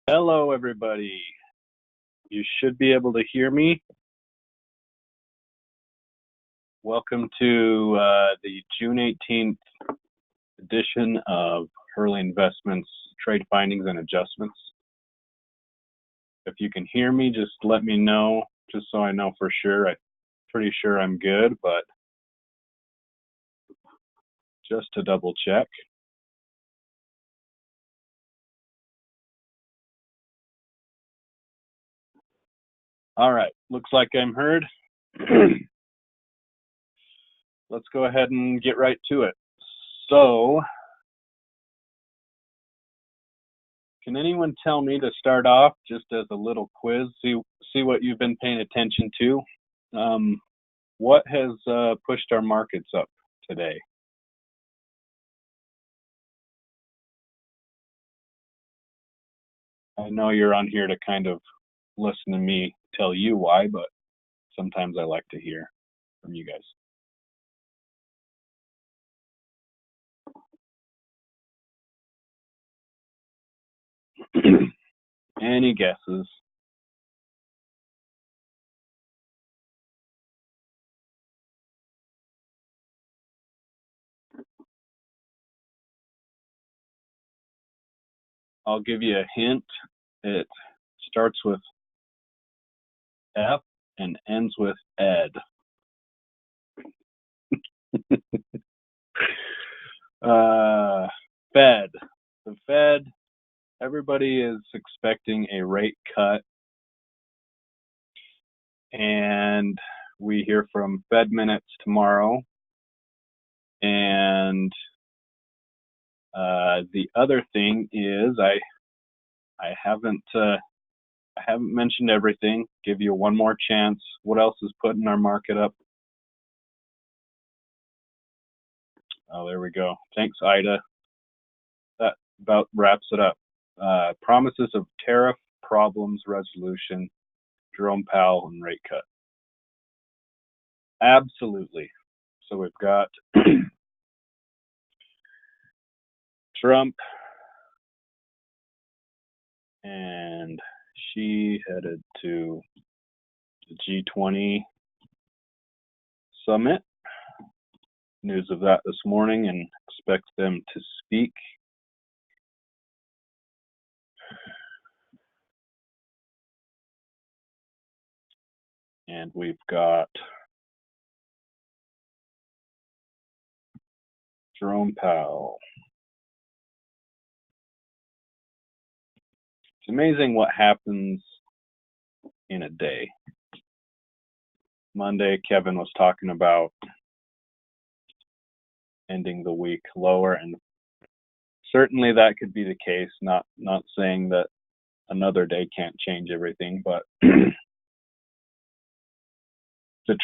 Hello, everybody. You should be able to hear me. Welcome to the June 18th edition of Hurley Investments Trade Findings and Adjustments. If you can hear me, just let me know, just so I know for sure. I'm pretty sure I'm good, but just to double check. All right, looks like I'm heard. Let's go ahead and get right to it. So, can anyone tell me to start off just as a little quiz, see what you've been paying attention to? What has pushed our markets up today? I know you're on here to kind of listen to me tell you why, but sometimes I like to hear from you guys. Any guesses? I'll give you a hint. It starts with F and ends with Ed. Fed. The Fed, everybody is expecting a rate cut, and we hear from Fed minutes tomorrow. And the other thing is I haven't mentioned everything. Give you one more chance. What else is putting our market up? Oh, there we go. Thanks, Ida. That about wraps it up. Promises of tariff problems resolution, Jerome Powell, and rate cut. Absolutely. So we've got Trump and Xi headed to the G20 summit. News of that this morning, and expect them to speak. And we've got Jerome Powell. It's amazing what happens in a day. Monday, Kevin was talking about ending the week lower, and certainly that could be the case. Not saying that another day can't change everything, but the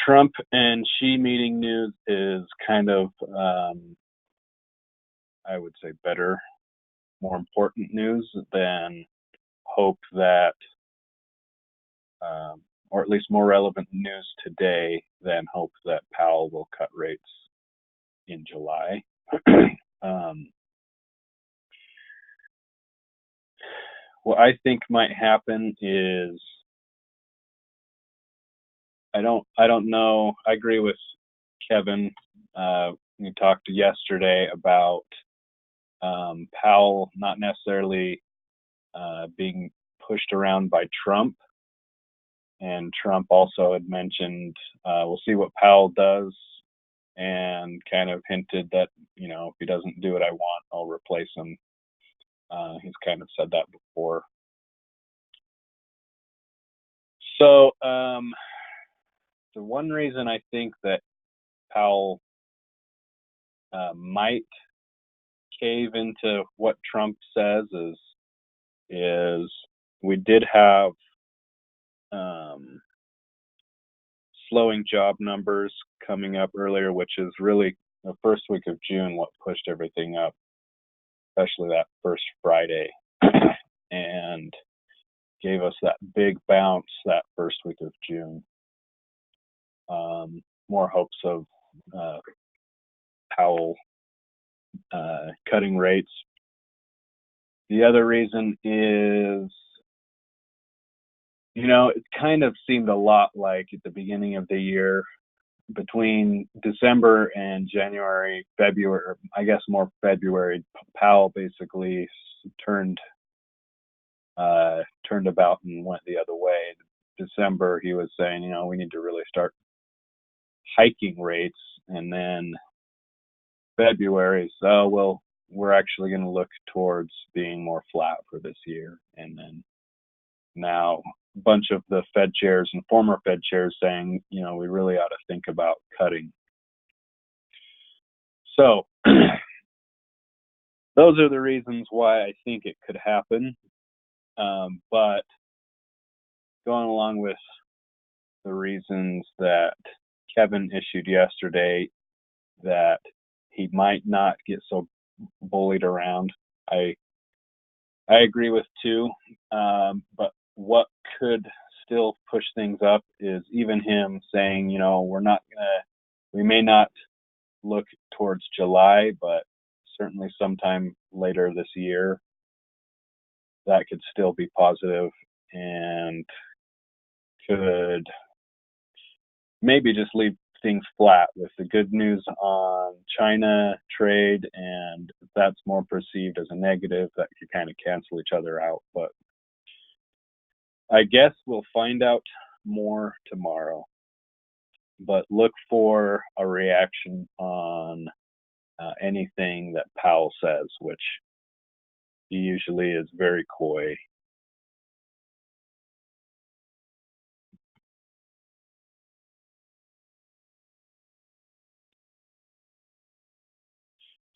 Trump and Xi meeting news is kind of, I would say, better, more important news than hope that, or at least more relevant news today than hope that Powell will cut rates in July. What I think might happen is, I don't know. I agree with Kevin. We talked yesterday about Powell not necessarily being pushed around by Trump, and Trump also had mentioned we'll see what Powell does, and kind of hinted that, if he doesn't do what I want, I'll replace him. He's kind of said that before. So the one reason I think that Powell might cave into what Trump says is we did have slowing job numbers coming up earlier, which is really the first week of June what pushed everything up, especially that first Friday, and gave us that big bounce that first week of June. More hopes of Powell cutting rates. The other reason is It kind of seemed a lot like at the beginning of the year, between December and January, February, or I guess more February, Powell basically turned turned about and went the other way. December, he was saying, we need to really start hiking rates, and then February, so well, we're actually going to look towards being more flat for this year, and then now a bunch of the Fed chairs and former Fed chairs saying, we really ought to think about cutting. So those are the reasons why I think it could happen. But going along with the reasons that Kevin issued yesterday, that he might not get so bullied around, I agree with too. But what could still push things up is even him saying, we may not look towards July, but certainly sometime later this year, that could still be positive and could maybe just leave things flat with the good news on China trade, and if that's more perceived as a negative, that could kind of cancel each other out. But I guess we'll find out more tomorrow. But look for a reaction on anything that Powell says, which he usually is very coy.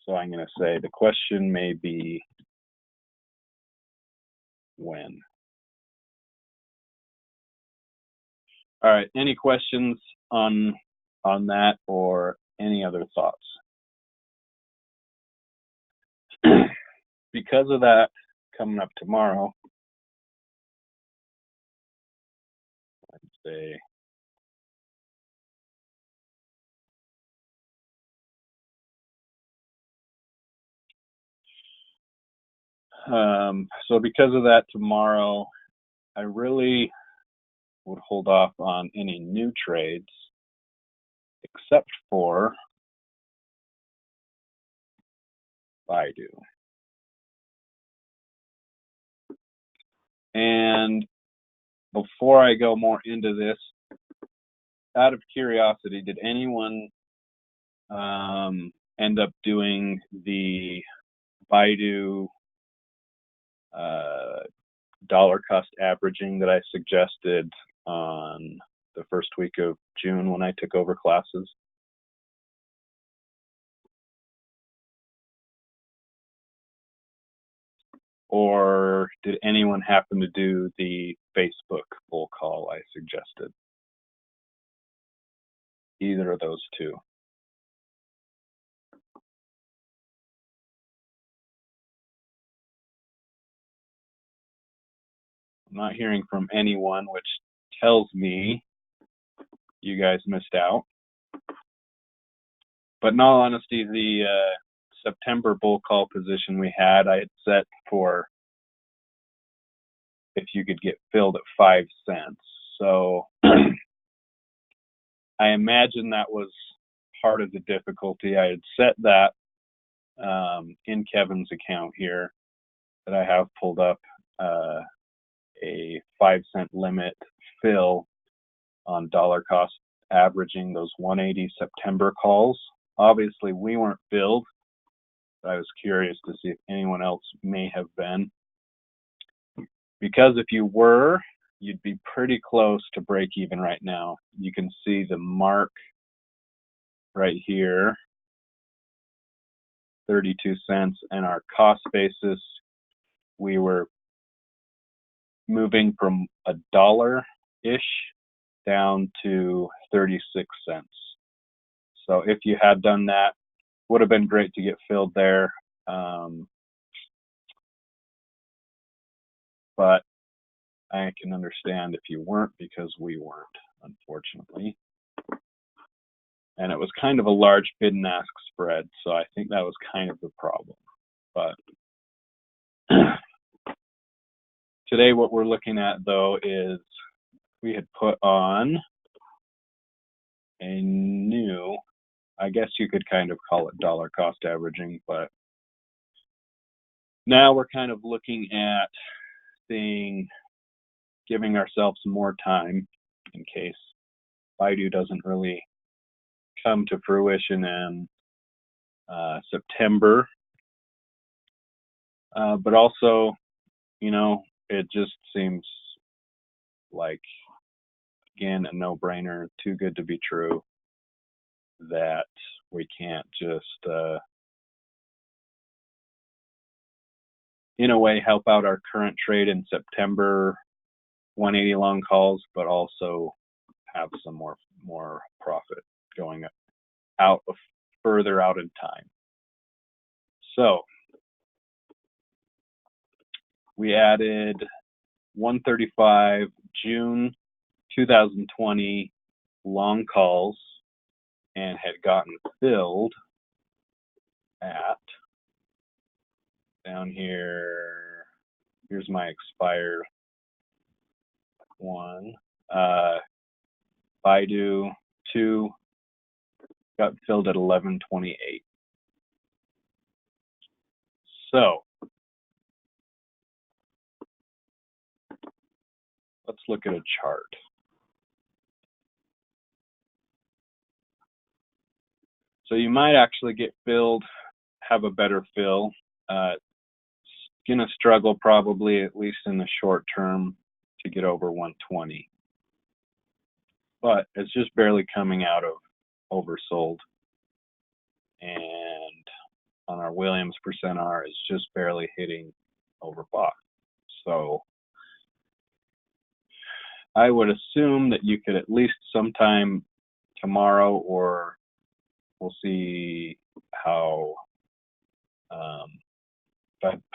So I'm going to say the question may be when. All right. Any questions on that or any other thoughts? Because of that coming up tomorrow, let's say so because of that tomorrow, I really would hold off on any new trades except for Baidu. And before I go more into this, out of curiosity, did anyone end up doing the Baidu dollar cost averaging that I suggested on the first week of June when I took over classes? Or did anyone happen to do the Facebook bull call I suggested? Either of those two. I'm not hearing from anyone, which tells me you guys missed out. But in all honesty, the September bull call position we had, I had set for if you could get filled at 5 cents. So I imagine that was part of the difficulty. I had set that in Kevin's account here that I have pulled up a 5 cent limit fill on dollar cost averaging those 180 September calls. Obviously, we weren't filled. But I was curious to see if anyone else may have been. Because if you were, you'd be pretty close to break even right now. You can see the mark right here, 32 cents, and our cost basis, we were moving from $1-ish down to 36 cents. So if you had done that, would have been great to get filled there. But I can understand if you weren't, because we weren't, unfortunately. And it was kind of a large bid and ask spread, so I think that was kind of the problem. But today what we're looking at though is we had put on a new, I guess you could kind of call it dollar cost averaging, but now we're kind of looking at giving ourselves more time in case Baidu doesn't really come to fruition in September. But also, it just seems like, again, a no-brainer, too good to be true, that we can't just, in a way, help out our current trade in September 180 long calls, but also have some more profit going out further out in time. So we added 135 June 2020 long calls and had gotten filled at, down here, here's my expired one, Baidu 2 got filled at 11:28. So let's look at a chart. So you might actually get filled, have a better fill. Gonna struggle probably, at least in the short term, to get over 120. But it's just barely coming out of oversold. And on our Williams percent R, it's just barely hitting overbought. So I would assume that you could at least sometime tomorrow, or we'll see how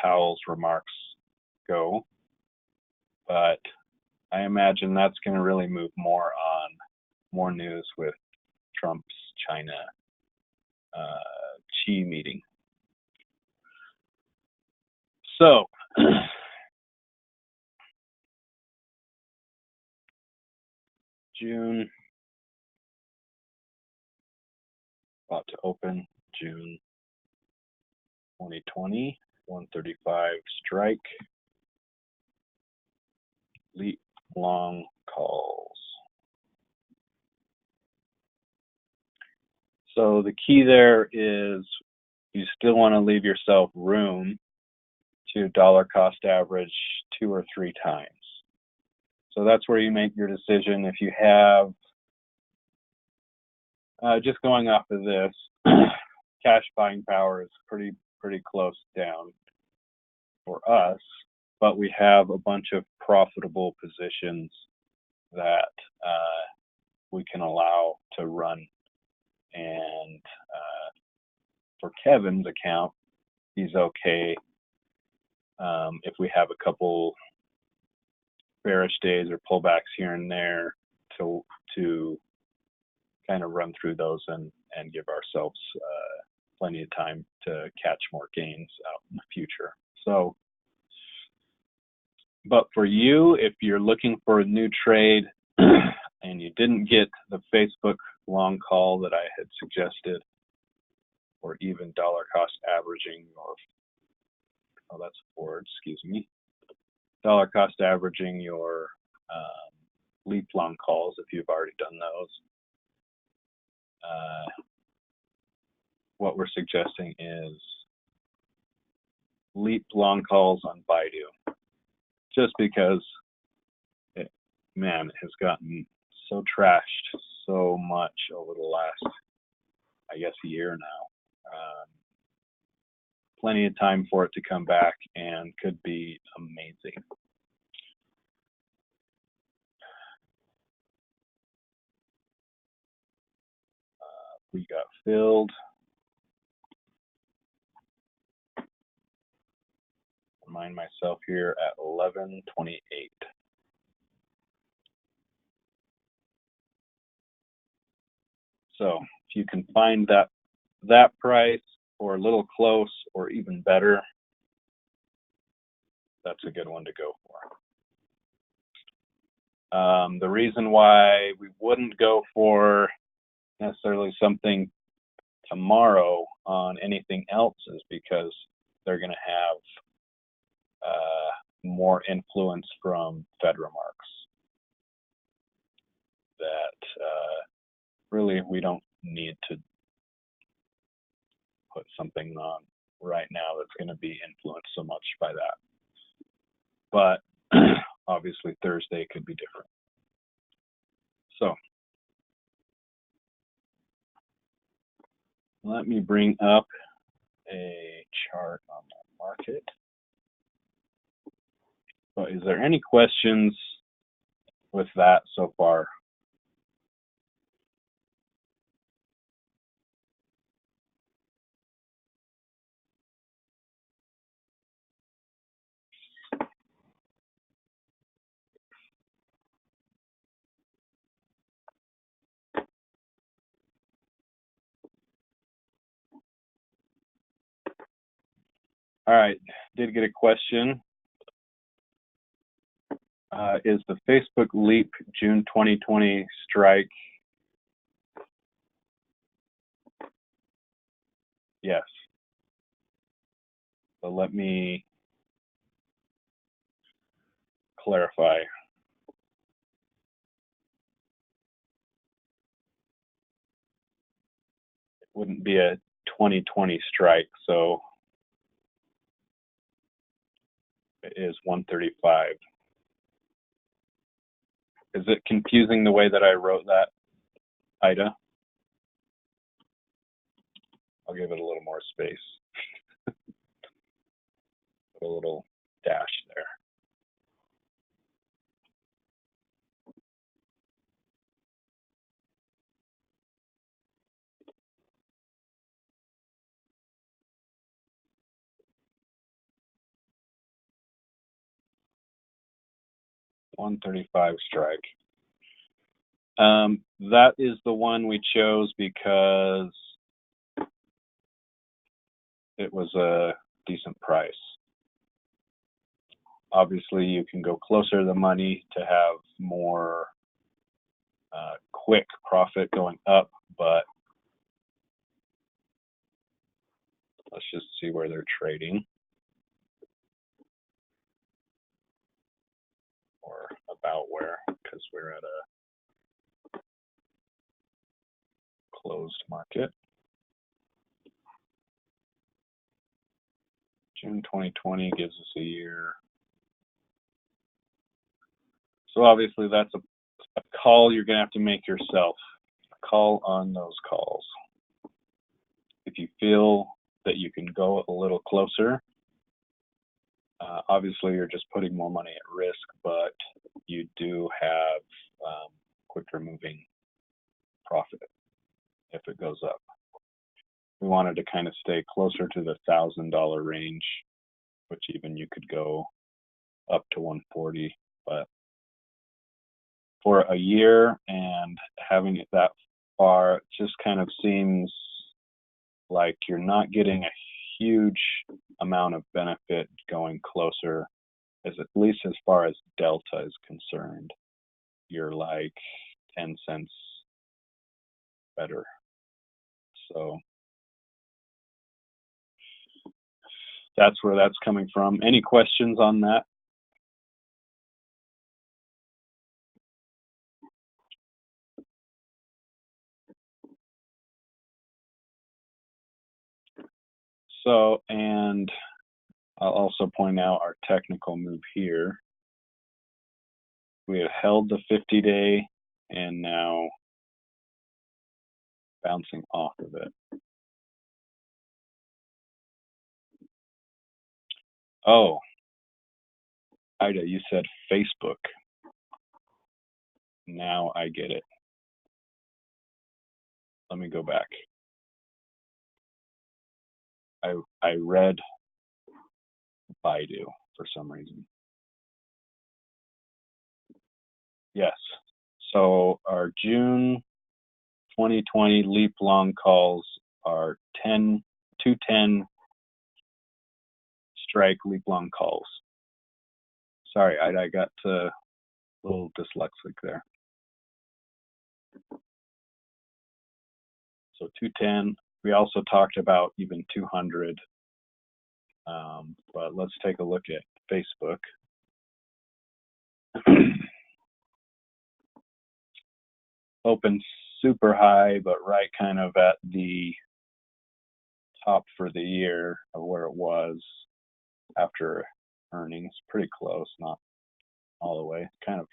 Powell's remarks go. But I imagine that's going to really move more on more news with Trump's China Xi meeting. So June, about to open June 2020, 135 strike, leap long calls. So the key there is you still want to leave yourself room to dollar cost average 2 or 3 times. So that's where you make your decision. If you have, just going off of this, cash buying power is pretty close down for us, but we have a bunch of profitable positions that we can allow to run. And for Kevin's account, he's okay if we have a couple bearish days or pullbacks here and there to kind of run through those and give ourselves plenty of time to catch more gains out in the future. So, but for you, if you're looking for a new trade and you didn't get the Facebook long call that I had suggested, or even dollar cost averaging, or that's forward, excuse me, dollar cost averaging your leap long calls if you've already done those. What we're suggesting is leap long calls on Baidu, just because it has gotten so trashed so much over the last, I guess, year now. Plenty of time for it to come back and could be amazing. We got filled. Remind myself here at 11:28. So if you can find that price, or a little close, or even better, that's a good one to go for. The reason why we wouldn't go for necessarily something tomorrow on anything else is because they're going to have more influence from Fed remarks that really we don't need to put something on right now that's going to be influenced so much by that. But obviously Thursday could be different. So let me bring up a chart on the market. But is there any questions with that so far? All right, did get a question. Is the Facebook Leap June 2020 strike? Yes. So let me clarify. It wouldn't be a 2020 strike, so it is 135. Is it confusing the way that I wrote that, Ida? I'll give it a little more space. Put a little dash there. $135 strike. That is the one we chose because it was a decent price. Obviously, you can go closer to the money to have more quick profit going up, but let's just see where they're trading, or about where, because we're at a closed market. June 2020 gives us a year. So obviously that's a call you're going to have to make yourself. Call on those calls. If you feel that you can go a little closer, obviously you're just putting more money at risk, but you do have quicker moving profit if it goes up. We wanted to kind of stay closer to the $1,000 range, which even you could go up to 140, but for a year and having it that far, it just kind of seems like you're not getting a huge amount of benefit going closer, as at least as far as delta is concerned. You're like 10 cents better. So that's where that's coming from. Any questions on that? So, and I'll also point out our technical move here. We have held the 50-day and now bouncing off of it. Oh, Ida, you said Facebook. Now I get it. Let me go back. I read Baidu for some reason. Yes. So our June 2020 leap long calls are 210 strike leap long calls. Sorry, I got to little dyslexic there. So 210. We also talked about even 200. But let's take a look at Facebook. Open super high, but right kind of at the top for the year of where it was after earnings. Pretty close, not all the way. Kind of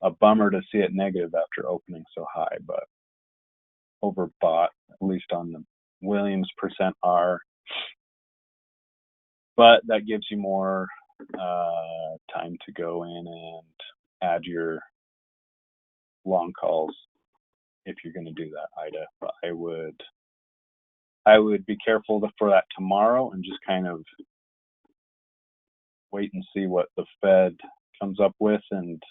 a bummer to see it negative after opening so high, but overbought, at least on the Williams percent R. But that gives you more time to go in and add your long calls if you're going to do that, Ida. But I would be careful for that tomorrow and just kind of wait and see what the Fed comes up with and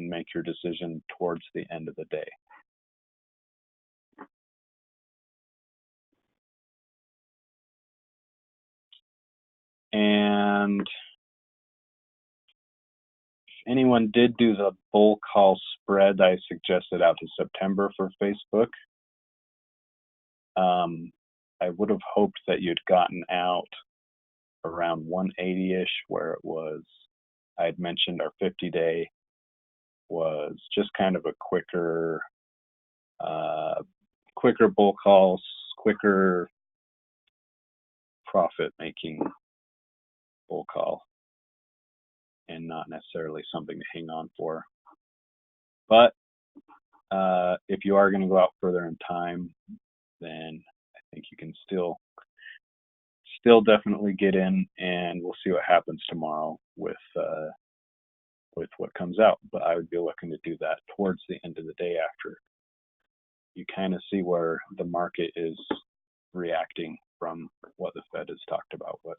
make your decision towards the end of the day. And if anyone did do the bull call spread, I suggested out to September for Facebook. I would have hoped that you'd gotten out around 180-ish, where it was, I had mentioned our 50-day was just kind of a quicker bull calls, quicker profit-making bull call, and not necessarily something to hang on for. But if you are going to go out further in time, then I think you can still definitely get in, and we'll see what happens tomorrow with what comes out. But I would be looking to do that towards the end of the day after you kind of see where the market is reacting from what the Fed has talked about, what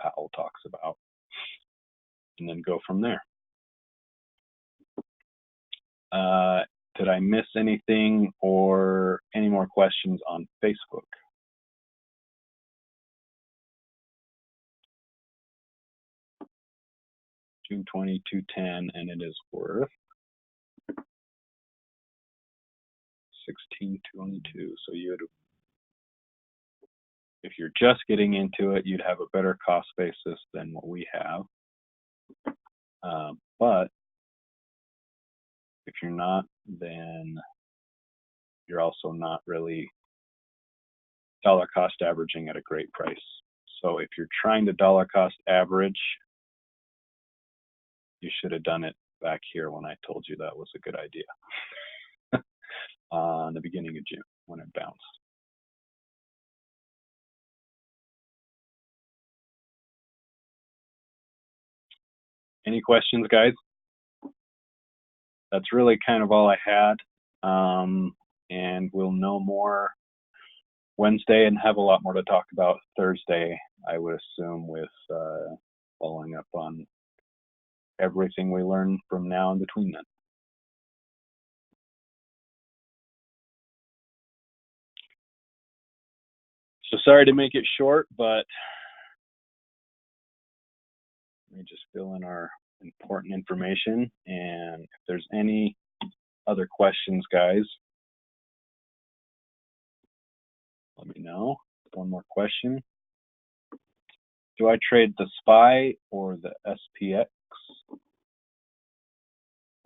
Powell talks about, and then go from there. Did I miss anything or any more questions on Facebook? June 20, 210, and it is worth 1622. So if you're just getting into it, you'd have a better cost basis than what we have. But if you're not, then you're also not really dollar cost averaging at a great price. So if you're trying to dollar cost average, you should have done it back here when I told you that was a good idea in the beginning of June when it bounced. Any questions, guys? That's really kind of all I had. And we'll know more Wednesday and have a lot more to talk about Thursday, I would assume, with following up on everything we learn from now and between then. So sorry to make it short, but let me just fill in our important information. And if there's any other questions, guys, let me know. One more question. Do I trade the SPY or the SPX?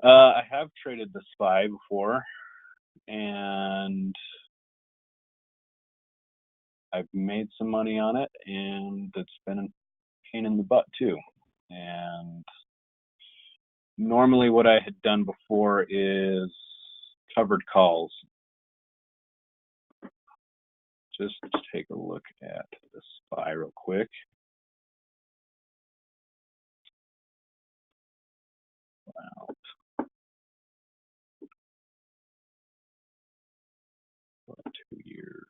I have traded the SPY before, and I've made some money on it, and it's been a pain in the butt too. And normally what I had done before is covered calls. Just take a look at the SPY real quick. Wow. About 2 years.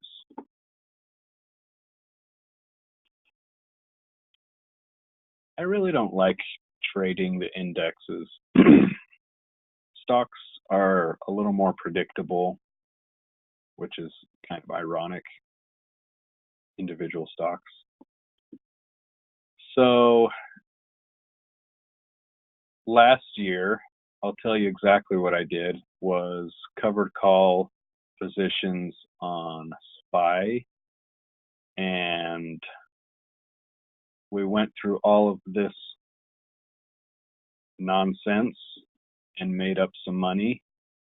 I really don't like trading the indexes. Stocks are a little more predictable, which is kind of ironic. Individual stocks. So last year I'll tell you exactly what I did was covered call positions on SPY, and we went through all of this nonsense and made up some money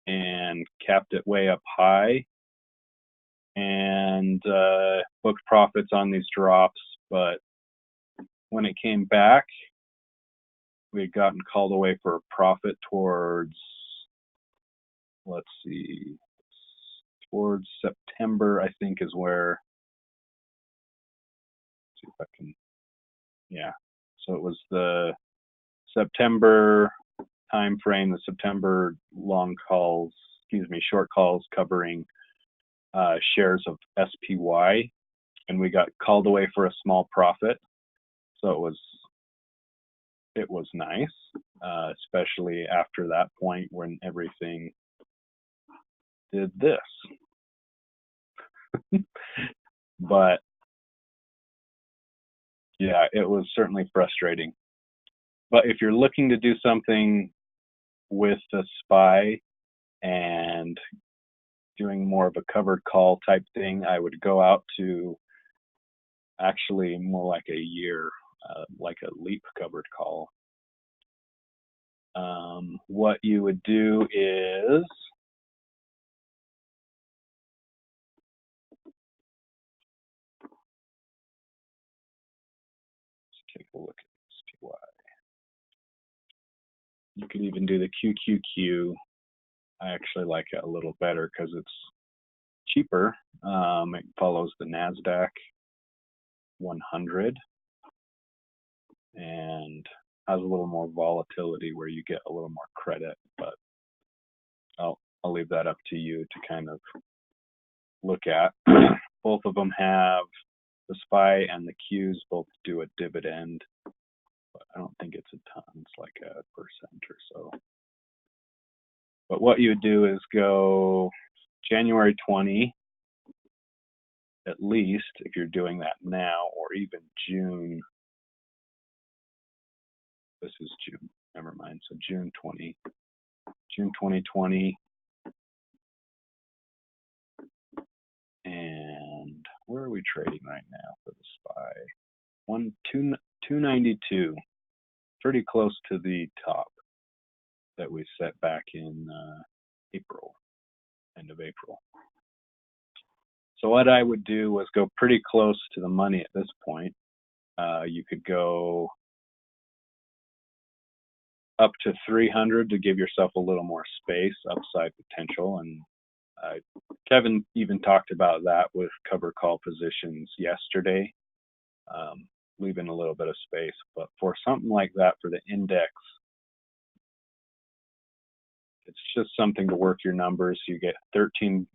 and capped it way up high and booked profits on these drops. But when it came back, we had gotten called away for a profit towards, let's see, towards September, I think is where, let's see if I can, yeah. So it was the September time frame, the September long calls, short calls covering shares of SPY, and we got called away for a small profit. So it was nice, especially after that point when everything did this. But yeah, it was certainly frustrating. But if you're looking to do something with the SPY and doing more of a covered call type thing, I would go out to actually more like a year, like a leap covered call. What you would do is, let's take a look at SPY. You could even do the QQQ. I actually like it a little better because it's cheaper. It follows the NASDAQ 100 and has a little more volatility where you get a little more credit, but I'll leave that up to you to kind of look at. Both of them have, the SPY and the Qs both do a dividend, but I don't think it's a ton, it's like a percent or so. But what you would do is go January 20, at least, if you're doing that now, or even June. This is June, never mind. So June 2020. And where are we trading right now for the SPY? 292, pretty close to the top that we set back in April, end of April. So what I would do was go pretty close to the money at this point. You could go up to 300 to give yourself a little more space, upside potential. And Kevin even talked about that with cover call positions yesterday, leaving a little bit of space. But for something like that, for the index, it's just something to work your numbers. You get $13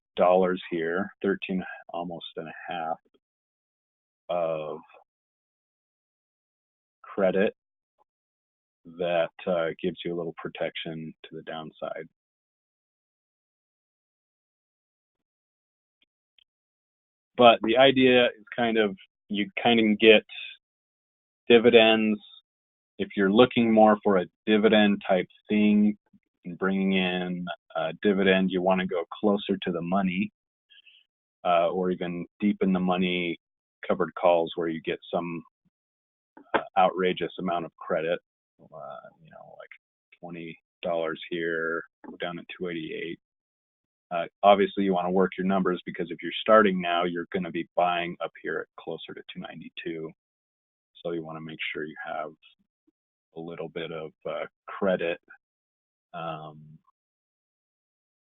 here, 13 almost and a half of credit that gives you a little protection to the downside. But the idea is you kind of get dividends. If you're looking more for a dividend type thing and bringing in a dividend, you want to go closer to the money, or even deep in the money covered calls where you get some outrageous amount of credit, like $20 here, go down at 288. Obviously, you want to work your numbers because if you're starting now, you're going to be buying up here at closer to 292. So you want to make sure you have a little bit of credit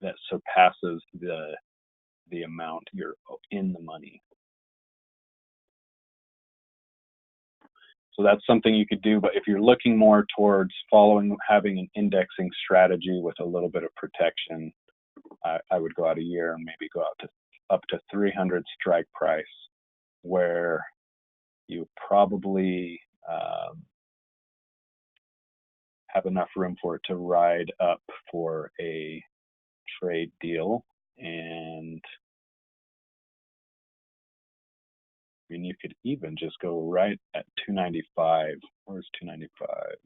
that surpasses the amount you're in the money. So that's something you could do. But if you're looking more towards having an indexing strategy with a little bit of protection, I would go out a year and maybe go out up to 300 strike price, where you probably have enough room for it to ride up for a trade deal. And I mean, you could even just go right at 295. Where's 295?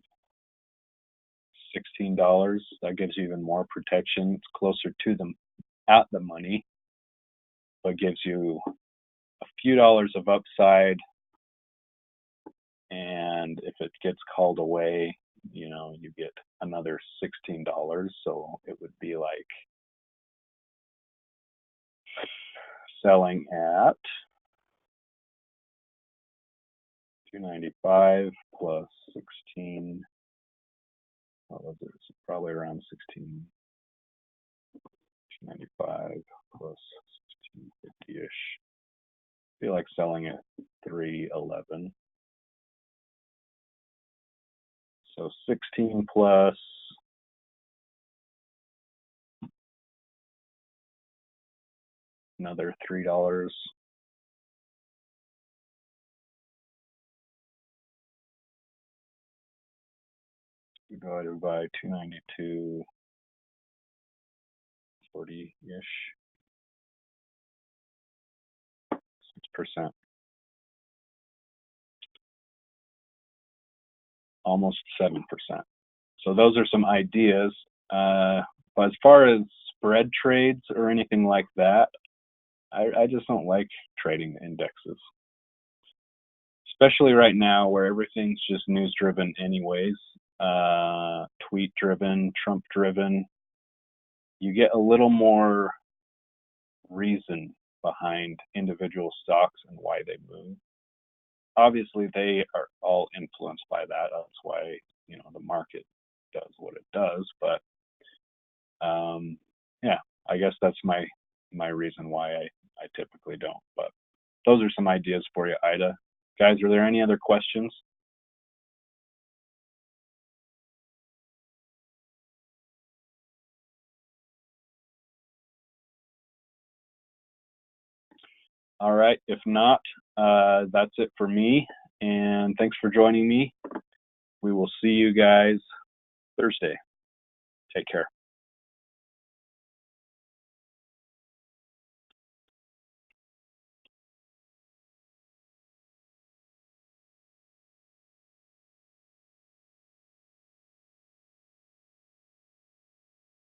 $16. That gives you even more protection. It's closer to them at the money, but gives you a few dollars of upside. And if it gets called away, you know, you get another $16. So it would be like selling at $2.95 plus 16. What was it? It's probably around 16. $2.95 plus 16.50-ish. Feel like selling at $3.11. So 16 plus another $3. Divided by 292, 40-ish, 6%, almost 7%. So those are some ideas. But as far as spread trades or anything like that, I just don't like trading indexes, especially right now where everything's just news driven anyways, tweet driven, Trump driven. You get a little more reason behind individual stocks and why they move. Obviously, they are all influenced by that. That's why, you know, the market does what it does. But yeah, I guess that's my reason why I typically don't. But those are some ideas for you, Ida. Guys, are there any other questions? All right. If not, that's it for me. And thanks for joining me. We will see you guys Thursday. Take care.